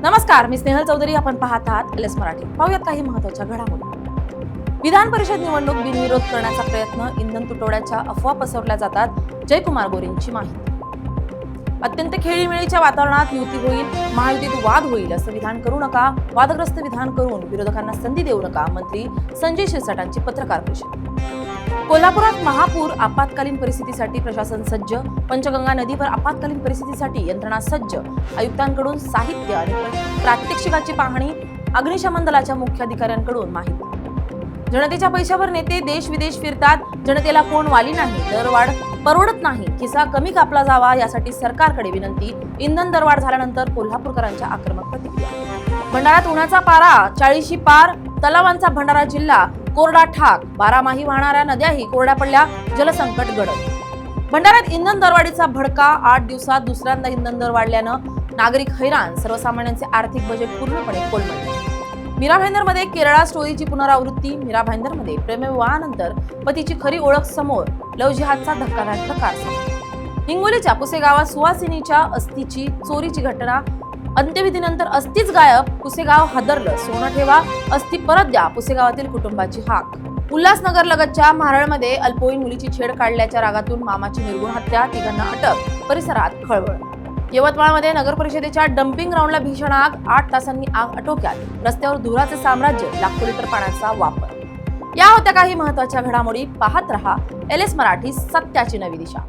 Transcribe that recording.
नमस्कार, मी स्नेहल चौधरी. आपण पाहत आहात एलएस मराठी. पाहूयात काही महत्त्वाच्या घडामोडी. विधान परिषद निवडणूक बिनविरोध करण्याचा प्रयत्न, इंधन तुटवड्याच्या अफवा पसरवल्या जातात. जयकुमार गोरेंची माहिती. अत्यंत खेळीमेळीच्या वातावरणात युती होईल, महायुतीत वाद होईल असं विधान करू नका. वादग्रस्त विधान करून विरोधकांना संधी देऊ नका. मंत्री संजय शिरसाटांची पत्रकार परिषद. कोल्हापुरात महापूर आपत्कालीन परिस्थितीसाठी प्रशासन सज्ज. पंचगंगा नदीवर आपत्कालीन परिस्थितीसाठी यंत्रणा सज्ज. आयुक्तांकडून साहित्य आणि प्रात्यक्षिकाची पाहणी. अग्निशमन दलाच्या मुख्याधिकाऱ्यांकडून माहिती. जनतेच्या पैशावर नेते देश विदेश फिरतात. जनतेला कोण वाली नाही. दरवाढ परवडत नाही. खिसा कमी कापला जावा यासाठी सरकारकडे विनंती. इंधन दरवाढ झाल्यानंतर कोल्हापूरकरांच्या आक्रमक प्रतिक्रिया. भंडाऱ्यात उन्हाचा पारा 40शी पार. तलावांचा भंडारा जिल्हा कोरडा ठाक. 12माही वाहणाऱ्या नद्याही कोरड्या पडल्या. जलसंकट गडद. भंडाऱ्यात इंधन दरवाढीचा भडका. 8 दिवसात दुसऱ्यांदा इंधन दर वाढल्यानं नागरिक हैराण. सर्वसामान्यांचे आर्थिक बजेट पूर्णपणे कोलमडले. मीरा भाईंदरमध्ये केरळा स्टोरीची पुनरावृत्ती. मीरा भाईंदरमध्ये प्रेमविवाहानंतर पतीची खरी ओळख समोर. लव्ह जिहादचा धक्कादायक प्रकार समोर. हिंगोलीच्या पुसेगावात सुहासिनीच्या अस्थीची चोरीची घटना. अंत्यविधीनंतर अस्थीच गायब. पुसेगाव हादरलं. सोनं ठेवा, अस्थी परत द्या. पुसेगावातील कुटुंबाची हाक. उल्हासनगर लगतच्या म्हारळमध्ये अल्पवयीन मुलीची छेड काढल्याच्या रागातून मामाची निर्गुण हत्या. तिघांना अटक. परिसरात खळबळ. यवतमाळमध्ये नगर परिषदेच्या डम्पिंग ग्राउंडला भीषण आग. 8 तासांनी आग आटोक्यात. रस्त्यावर धुराचे साम्राज्य. लाखो लिटर पाण्याचा वापर. या होत्या काही महत्त्वाच्या घडामोडी. पाहत रहा एलएस मराठी, सत्याची नवी दिशा.